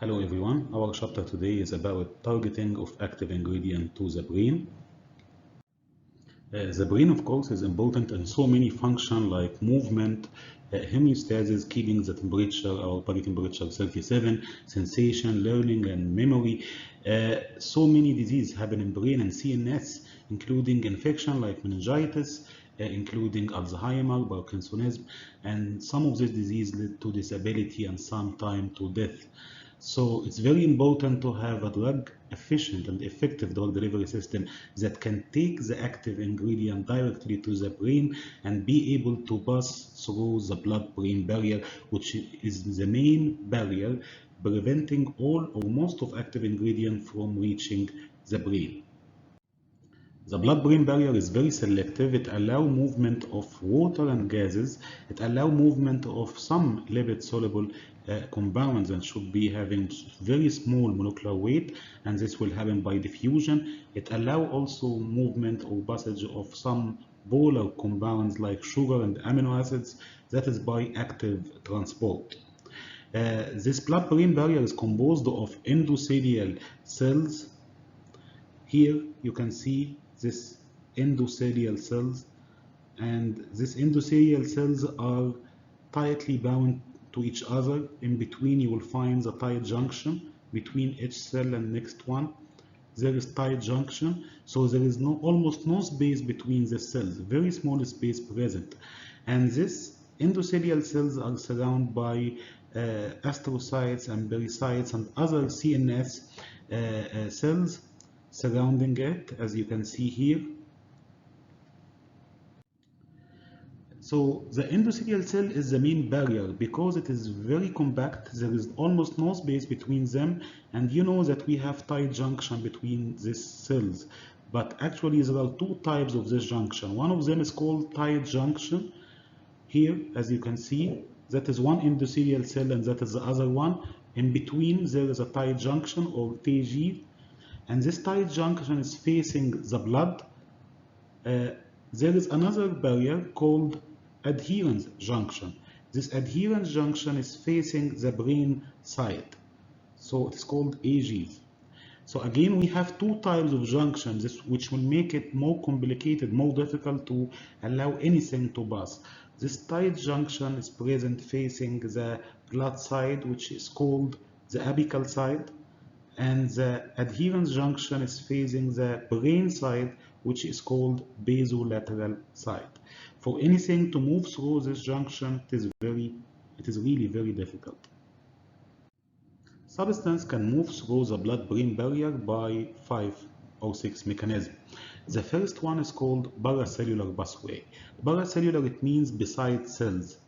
Hello everyone, our chapter today is about targeting of active ingredient to the brain. The brain, of course, is important in so many functions like movement, homeostasis, keeping the temperature, our body temperature 37, sensation, learning, and memory. So many diseases happen in brain and CNS, including infection like meningitis, including Alzheimer, Parkinsonism, and some of these diseases lead to disability and sometimes to death. So it's very important to have a drug efficient and effective drug delivery system that can take the active ingredient directly to the brain and be able to pass through the blood-brain barrier, which is the main barrier preventing all or most of active ingredient from reaching the brain. The blood-brain barrier is very selective. It allows movement of water and gases. It allows movement of some lipid-soluble compounds and should be having very small molecular weight, and this will happen by diffusion. It allows also movement or passage of some polar compounds like sugar and amino acids, that is by active transport. This blood-brain barrier is composed of endothelial cells. Here you can see this endothelial cells, and these endothelial cells are tightly bound to each other. In between you will find the tight junction between each cell and next one. There is tight junction, so there is almost no space between the cells, very small space present. And these endothelial cells are surrounded by astrocytes and pericytes and other CNS cells surrounding it, as you can see here. So the endothelial cell is the main barrier because it is very compact. There is almost no space between them, and you know that we have tight junction between these cells, but actually there are two types of this junction. One of them is called tight junction. Here, as you can see, that is one endothelial cell and that is the other one. In between there is a tight junction or TG, and this tight junction is facing the blood. There is another barrier called adherence junction. This adherence junction is facing the brain side, so it's called AGs. So again, we have two types of junctions, which will make it more complicated, more difficult to allow anything to pass. This tight junction is present facing the blood side, which is called the apical side, and the adherence junction is facing the brain side, which is called basolateral side. For anything to move through this junction, it is really very difficult. Substance can move through the blood-brain barrier by 5 or 6 mechanisms. The first one is called paracellular pathway. Paracellular, it means beside cells,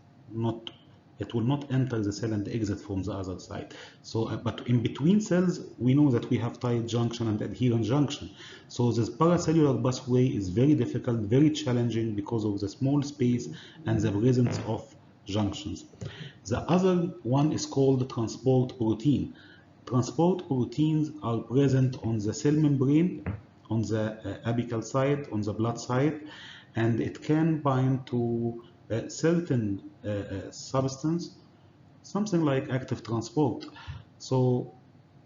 it will not enter the cell and exit from the other side. So, but in between cells, we know that we have tight junction and adherent junction. So this paracellular pathway is very difficult, very challenging because of the small space and the presence of junctions. The other one is called transport protein. Transport proteins are present on the cell membrane, on the apical side, on the blood side, and it can bind to certain substance, something like active transport. So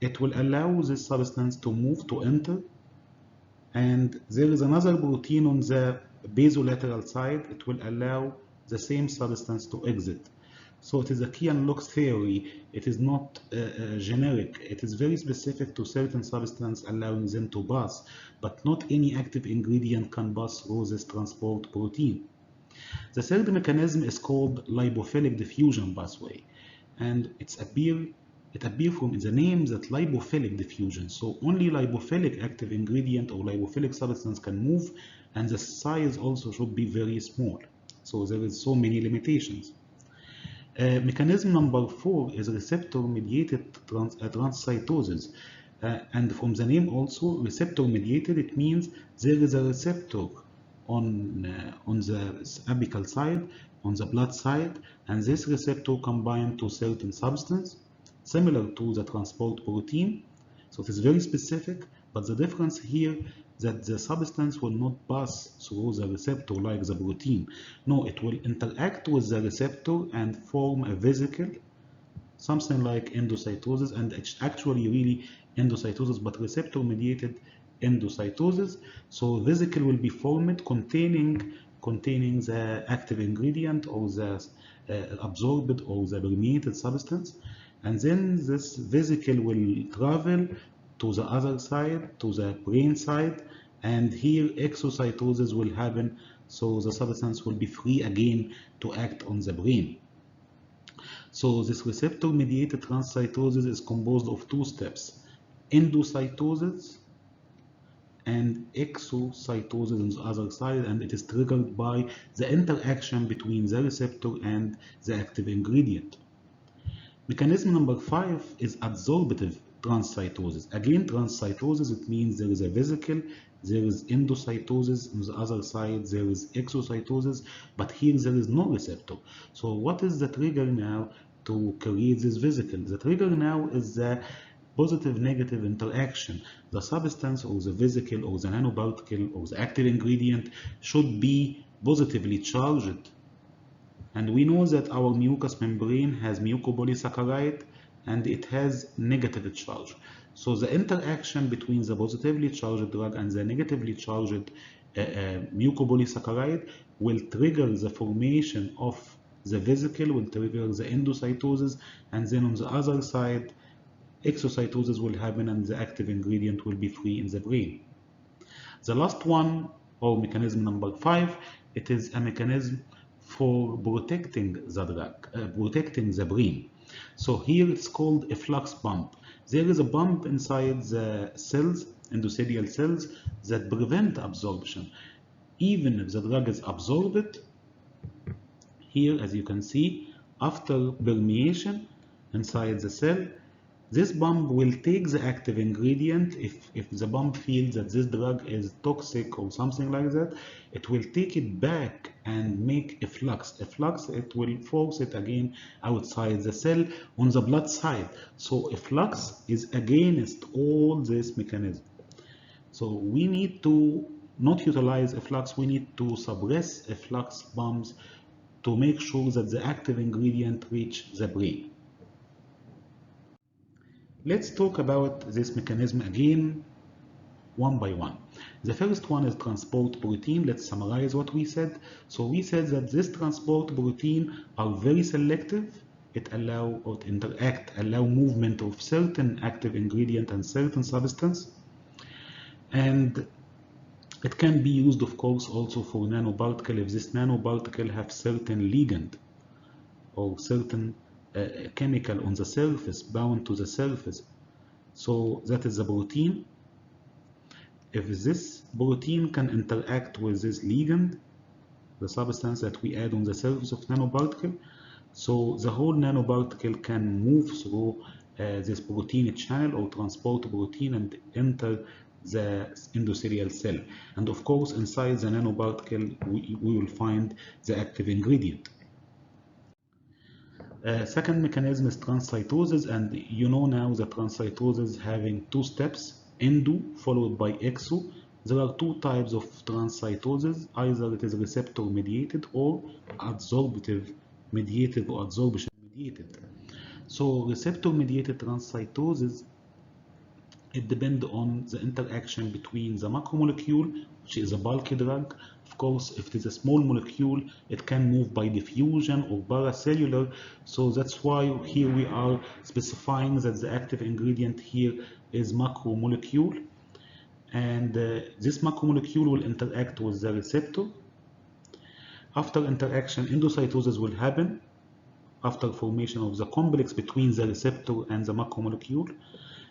it will allow this substance to move, to enter. And there is another protein on the basolateral side. It will allow the same substance to exit. So it is a key and lock theory. It is not generic. It is very specific to certain substance, allowing them to pass. But not any active ingredient can pass through this transport protein. The third mechanism is called lipophilic diffusion pathway, and it appears from the name that lipophilic diffusion. So only lipophilic active ingredient or lipophilic substance can move, and the size also should be very small. So there is so many limitations. Mechanism number 4 is receptor-mediated transcytosis. And from the name also, receptor-mediated, it means there is a receptor on the apical side, on the blood side, and this receptor can bind to certain substance similar to the transport protein. So it is very specific, but the difference here that the substance will not pass through the receptor like the protein. No, it will interact with the receptor and form a vesicle something like endocytosis, and it's actually really endocytosis, but receptor-mediated endocytosis. So vesicle will be formed containing the active ingredient or the absorbed or the permeated substance, and then this vesicle will travel to the other side, to the brain side, and here exocytosis will happen, so the substance will be free again to act on the brain. So this receptor-mediated transcytosis is composed of two steps: endocytosis and exocytosis on the other side, and it is triggered by the interaction between the receptor and the active ingredient. Mechanism number 5 is adsorptive transcytosis. Again, transcytosis, it means there is a vesicle, there is endocytosis, on the other side there is exocytosis, but here there is no receptor. So what is the trigger now to create this vesicle? The trigger now is the positive-negative interaction. The substance or the vesicle or the nanoparticle or the active ingredient should be positively charged. And we know that our mucous membrane has mucopolysaccharide and it has negative charge. So the interaction between the positively charged drug and the negatively charged mucopolysaccharide will trigger the formation of the vesicle, will trigger the endocytosis, and then on the other side, exocytosis will happen and the active ingredient will be free in the brain. The last one, or mechanism number 5, it is a mechanism for protecting the drug, protecting the brain. So here it's called efflux pump. There is a pump inside the cells, endothelial cells, that prevent absorption. Even if the drug is absorbed, here as you can see, after permeation inside the cell, this pump will take the active ingredient. If the pump feels that this drug is toxic or something like that, it will take it back and make efflux. Efflux, it will force it again outside the cell on the blood side. So efflux is against all this mechanism. So we need to not utilize efflux, we need to suppress efflux pumps to make sure that the active ingredient reach the brain. Let's talk about this mechanism again, one by one. The first one is transport protein. Let's summarize what we said. So we said that this transport protein are very selective. It allow movement of certain active ingredient and certain substance. And it can be used, of course, also for nanoparticle if this nanoparticle have certain ligand or certain chemical on the surface, bound to the surface. So that is the protein. If this protein can interact with this ligand, the substance that we add on the surface of nanoparticle, so the whole nanoparticle can move through this protein channel or transport protein and enter the endothelial cell. And of course, inside the nanoparticle, we will find the active ingredient. Second mechanism is transcytosis, and you know now that transcytosis having two steps, endo followed by exo. There are two types of transcytosis, either it is receptor-mediated or adsorptive-mediated or adsorption-mediated. So receptor-mediated transcytosis, it depends on the interaction between the macromolecule, which is a bulky drug. Of course, if it is a small molecule, it can move by diffusion or paracellular. So that's why here we are specifying that the active ingredient here is macromolecule. And this macromolecule will interact with the receptor. After interaction, endocytosis will happen after formation of the complex between the receptor and the macromolecule.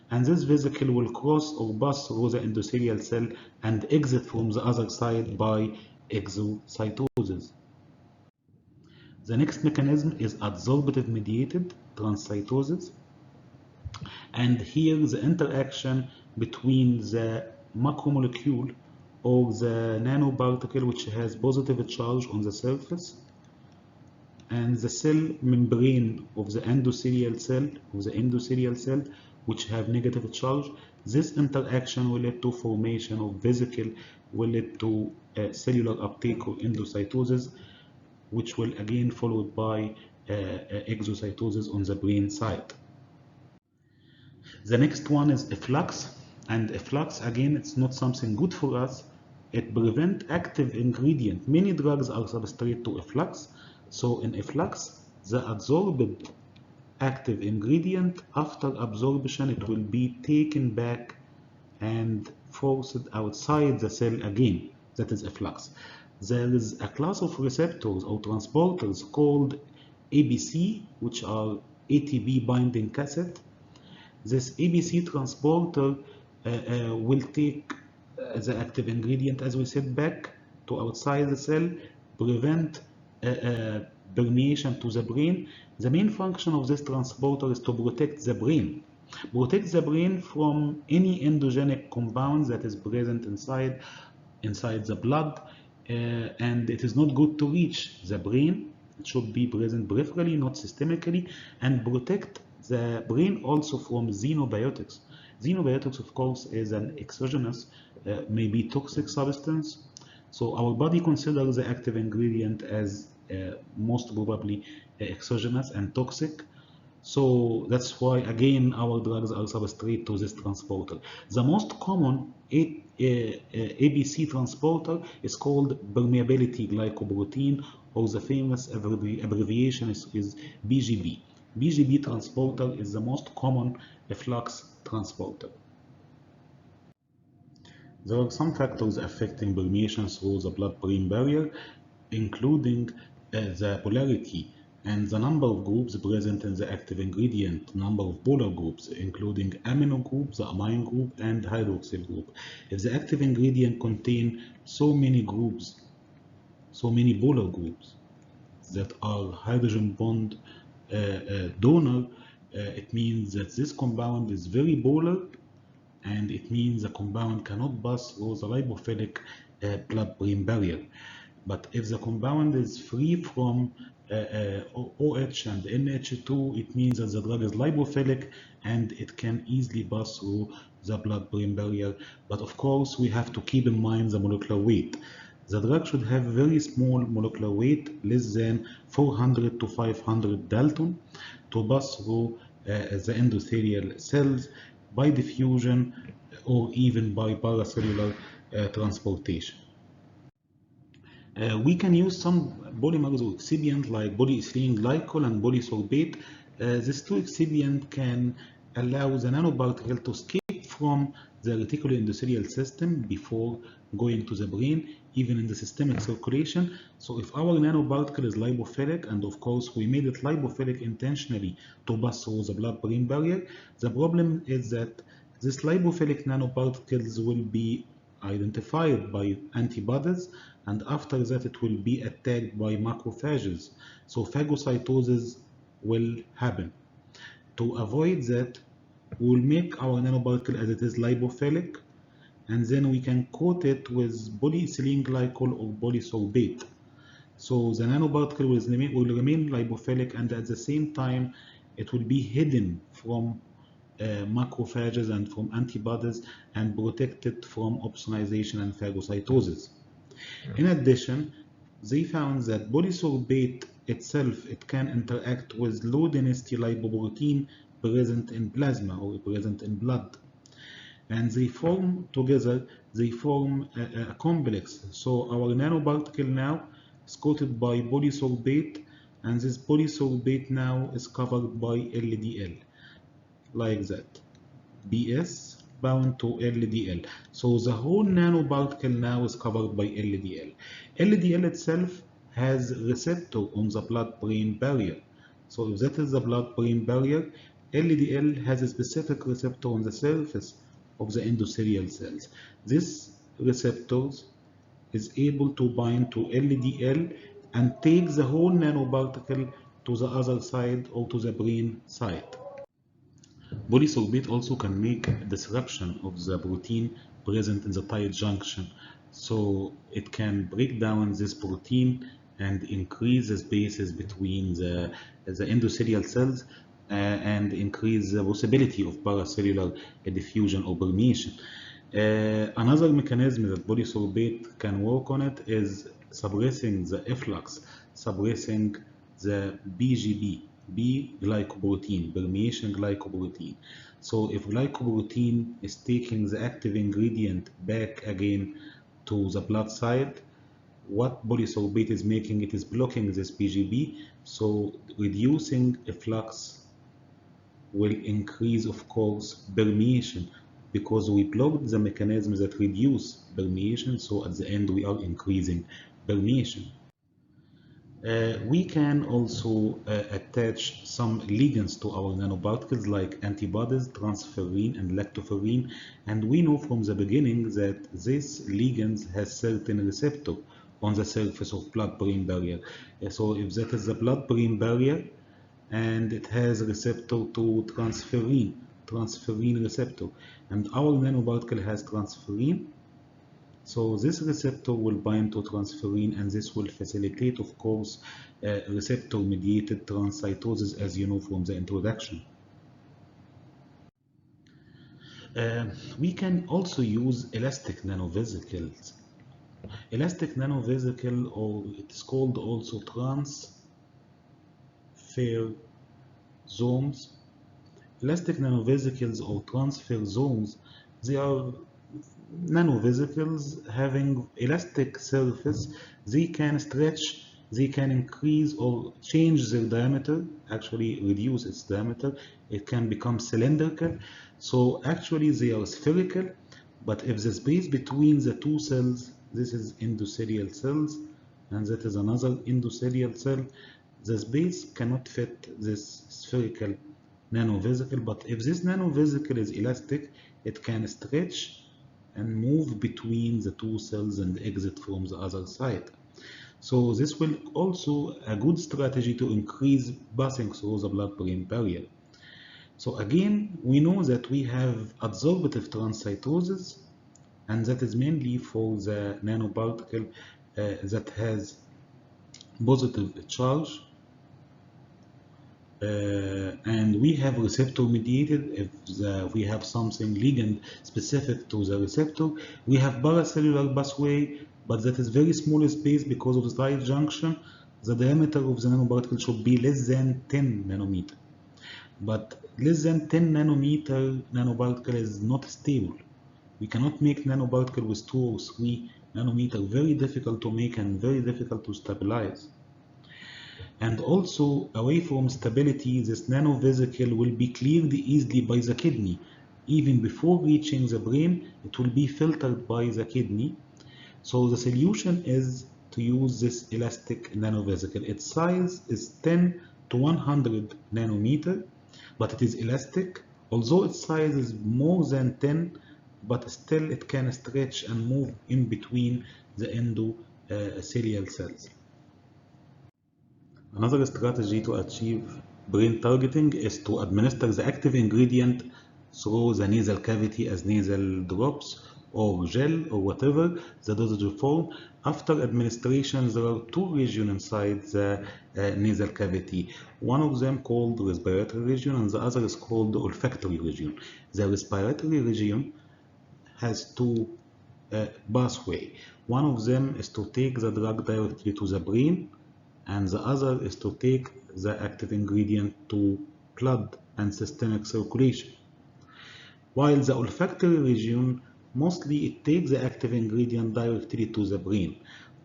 And this vesicle will cross or pass through the endothelial cell and exit from the other side by exocytosis. The next mechanism is adsorptive-mediated transcytosis. And here the interaction between the macromolecule or the nanoparticle, which has positive charge on the surface, and the cell membrane of the endothelial cell, which have negative charge. This interaction will lead to formation of vesicle, will lead to cellular uptake or endocytosis, which will again followed by exocytosis on the brain side. The next one is efflux, and efflux again, it's not something good for us. It prevents active ingredient. Many drugs are substrate to efflux. So in efflux, the absorbed active ingredient, after absorption, it will be taken back and forced outside the cell again. That is efflux. There is a class of receptors or transporters called ABC, which are ATP binding cassette. This ABC transporter will take the active ingredient, as we said, back to outside the cell, prevent permeation to the brain. The main function of this transporter is to protect the brain. Protect the brain from any endogenic compounds that is present inside the blood, and it is not good to reach the brain. It should be present peripherally, not systemically, and protect the brain also from xenobiotics. Xenobiotics, of course, is an exogenous, maybe toxic substance. So our body considers the active ingredient as most probably exogenous and toxic. So that's why, again, our drugs are substrate to this transporter. The most common ABC transporter is called permeability glycoprotein, or the famous abbreviation is BGB. BGB transporter is the most common efflux transporter. There are some factors affecting permeation through the blood-brain barrier, including the polarity and the number of groups present in the active ingredient, number of polar groups, including amino group, the amine group, and hydroxyl group. If the active ingredient contains so many groups, so many polar groups that are hydrogen bond donor, it means that this compound is very polar, and it means the compound cannot pass through the lipophilic blood-brain barrier. But if the compound is free from OH and NH2, it means that the drug is lipophilic and it can easily pass through the blood-brain barrier. But of course, we have to keep in mind the molecular weight. The drug should have very small molecular weight, less than 400 to 500 Dalton, to pass through the endothelial cells by diffusion or even by paracellular transportation. We can use some polymers or excipients like polyethylene glycol and polysorbate. These two excipients can allow the nanoparticle to escape from the reticuloendothelial system before going to the brain, even in the systemic circulation. So if our nanoparticle is lipophilic, and of course we made it lipophilic intentionally to pass through the blood-brain barrier, the problem is that these lipophilic nanoparticles will be identified by antibodies, and after that it will be attacked by macrophages. So phagocytosis will happen. To avoid that, we will make our nanoparticle as it is lipophilic, and then we can coat it with polyethylene glycol or polysorbate. So the nanoparticle will remain lipophilic, and at the same time it will be hidden from macrophages and from antibodies and protected from opsonization and phagocytosis. In addition, they found that polysorbate itself, it can interact with low density lipoprotein present in plasma or present in blood, and they form together, they form a complex. So our nanoparticle now is coated by polysorbate, and this polysorbate now is covered by LDL, like that, BS bound to LDL. So the whole nanoparticle now is covered by LDL. LDL itself has receptor on the blood-brain barrier. So if that is the blood-brain barrier, LDL has a specific receptor on the surface of the endothelial cells. This receptors is able to bind to LDL and take the whole nanoparticle to the other side or to the brain side. Polysorbate also can make a disruption of the protein present in the tight junction. So it can break down this protein and increase the spaces between the endothelial cells and increase the possibility of paracellular diffusion or permeation. Another mechanism that polysorbate can work on it is suppressing the efflux, suppressing the BGB, B glycoprotein, permeation glycoprotein. So if glycoprotein is taking the active ingredient back again to the blood side, what polysorbate is making, it is blocking this BGB, so reducing efflux will increase, of course, permeation, because we blocked the mechanisms that reduce permeation, so at the end we are increasing permeation. We can also attach some ligands to our nanoparticles like antibodies, transferrin and lactoferrin, and we know from the beginning that this ligands has certain receptor on the surface of blood-brain barrier. So if that is the blood-brain barrier and it has a receptor to transferrin receptor, and our nanoparticle has transferrin, so this receptor will bind to transferrin, and this will facilitate, of course, receptor-mediated transcytosis, as you know from the introduction. We can also use elastic nanovesicles. Elastic nanovesicle, or it's called also transfersomes. Elastic nanovesicles or transfersomes, they are nanovesicles having elastic surface. They can stretch, they can increase or change their diameter, actually reduce its diameter. It can become cylindrical. So actually they are spherical, but if the space between the two cells, this is endothelial cells and that is another endothelial cell, the space cannot fit this spherical nanovesicle. But if this nanovesicle is elastic, it can stretch and move between the two cells and exit from the other side. So this will also a good strategy to increase passing through the blood-brain barrier. So again, we know that we have adsorptive transcytosis, and that is mainly for the nanoparticle that has positive charge. And we have receptor-mediated if we have something ligand specific to the receptor. We have paracellular pathway, but that is very small space because of the tight junction. The diameter of the nanoparticle should be less than 10 nanometer. But less than 10 nanometer nanoparticle is not stable. We cannot make nanoparticle with 2 or 3 nanometer. Very difficult to make and very difficult to stabilize. And also, away from stability, this nanovesicle will be cleared easily by the kidney. Even before reaching the brain, it will be filtered by the kidney. So the solution is to use this elastic nanovesicle. Its size is 10 to 100 nanometer, but it is elastic. Although its size is more than 10, but still it can stretch and move in between the endothelial cells. Another strategy to achieve brain targeting is to administer the active ingredient through the nasal cavity as nasal drops or gel or whatever the dosage form. After administration, there are two regions inside the nasal cavity. One of them called respiratory region and the other is called the olfactory region. The respiratory region has two pathways. One of them is to take the drug directly to the brain, and the other is to take the active ingredient to blood and systemic circulation. While the olfactory region, mostly it takes the active ingredient directly to the brain.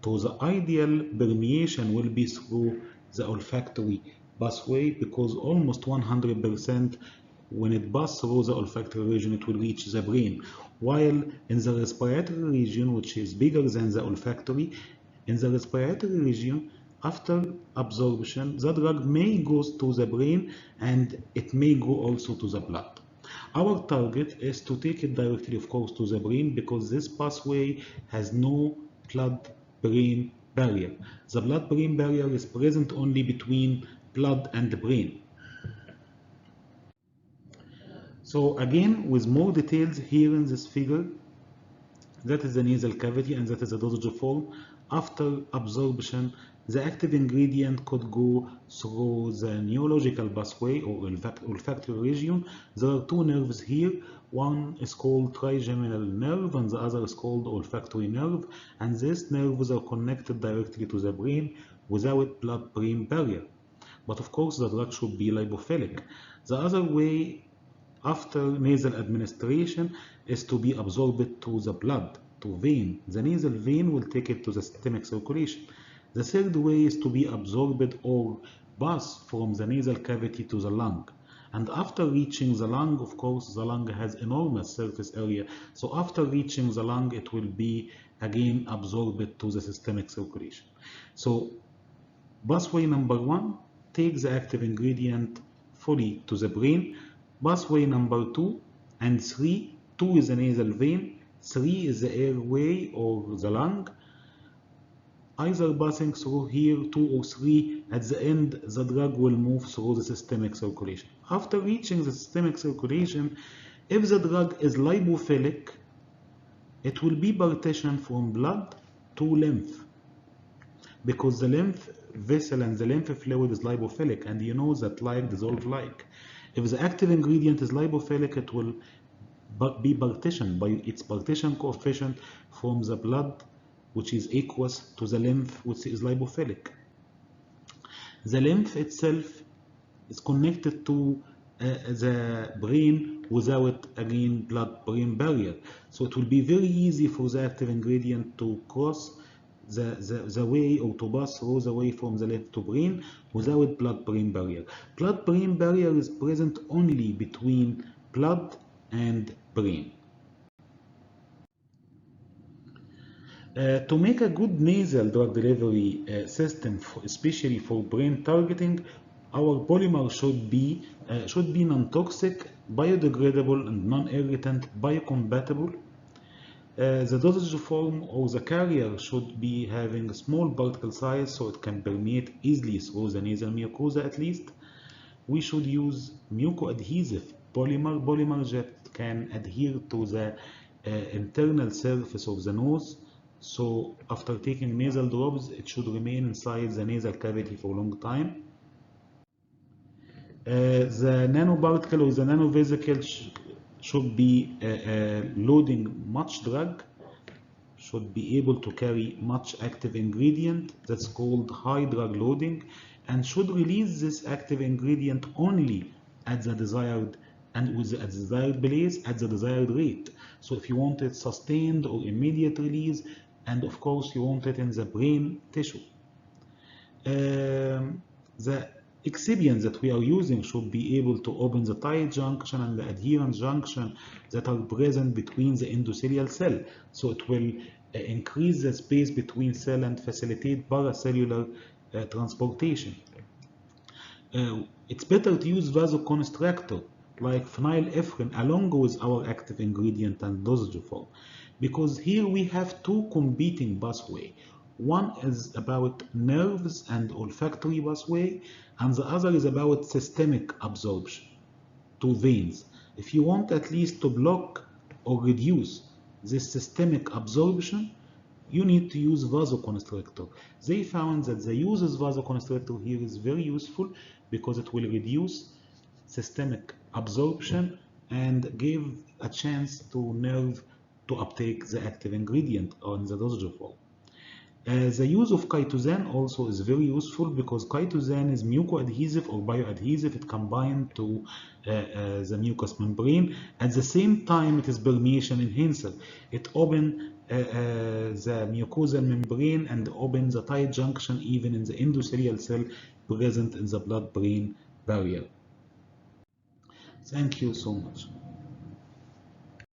So the ideal permeation will be through the olfactory pathway, because almost 100% when it passes through the olfactory region, it will reach the brain. While in the respiratory region, which is bigger than the olfactory, in the respiratory region, after absorption, the drug may go to the brain and it may go also to the blood. Our target is to take it directly, of course, to the brain, because this pathway has no blood-brain barrier. The blood-brain barrier is present only between blood and the brain. So again, with more details here in this figure, that is the nasal cavity and that is the dosage form. After absorption, the active ingredient could go through the neurological pathway or olfactory region. There are two nerves here. One is called trigeminal nerve and the other is called olfactory nerve. And these nerves are connected directly to the brain without blood-brain barrier. but of course the drug should be lipophilic. The other way after nasal administration is to be absorbed to the blood, to vein. The nasal vein will take it to the systemic circulation. The third way is to be absorbed or pass from the nasal cavity to the lung. And after reaching the lung, of course, the lung has enormous surface area. So after reaching the lung, it will be again absorbed to the systemic circulation. So pathway number 1, take the active ingredient fully to the brain. Pathway number 2 and 3, 2 is the nasal vein, 3 is the airway or the lung. Either passing through here, 2 or 3, at the end the drug will move through the systemic circulation. After reaching the systemic circulation, if the drug is lipophilic, it will be partitioned from blood to lymph, because the lymph vessel and the lymph fluid is lipophilic, and you know that like dissolve like. If the active ingredient is lipophilic, it will be partitioned by its partition coefficient from the blood, which is aqueous, to the lymph, which is lipophilic. The lymph itself is connected to the brain without, again, blood-brain barrier. So it will be very easy for the active ingredient to cross the way, or to pass through the way from the lymph to brain without blood-brain barrier. Blood-brain barrier is present only between blood and brain. To make a good nasal drug delivery system, especially for brain targeting, our polymer should be non-toxic, biodegradable, and non-irritant, biocompatible. The dosage form or the carrier should be having a small particle size so it can permeate easily through the nasal mucosa at least. We should use mucoadhesive polymer that can adhere to the internal surface of the nose. So after taking nasal drops, it should remain inside the nasal cavity for a long time. The nanoparticle or the nanovesicle should be loading much drug, should be able to carry much active ingredient. That's called high drug loading, and should release this active ingredient only at the desired and at the desired place at the desired rate. So if you want it sustained or immediate release, and of course you want it in the brain tissue. The excipients that we are using should be able to open the tight junction and the adherent junction that are present between the endothelial cell. So it will increase the space between cell and facilitate paracellular transportation. It's better to use vasoconstrictor like phenylephrine along with our active ingredient and dosage form, because here we have two competing pathways. One is about nerves and olfactory pathway, and the other is about systemic absorption to veins. If you want at least to block or reduce this systemic absorption, you need to use vasoconstrictor. They found that the use of vasoconstrictor here is very useful because it will reduce systemic absorption and give a chance to nerve to uptake the active ingredient on the dosage form. The use of chitosan also is very useful because chitosan is mucoadhesive or bioadhesive. It combined to the mucous membrane. At the same time, it is permeation enhancer. It opens the mucosal membrane and opens the tight junction even in the endothelial cell present in the blood-brain barrier. Thank you so much.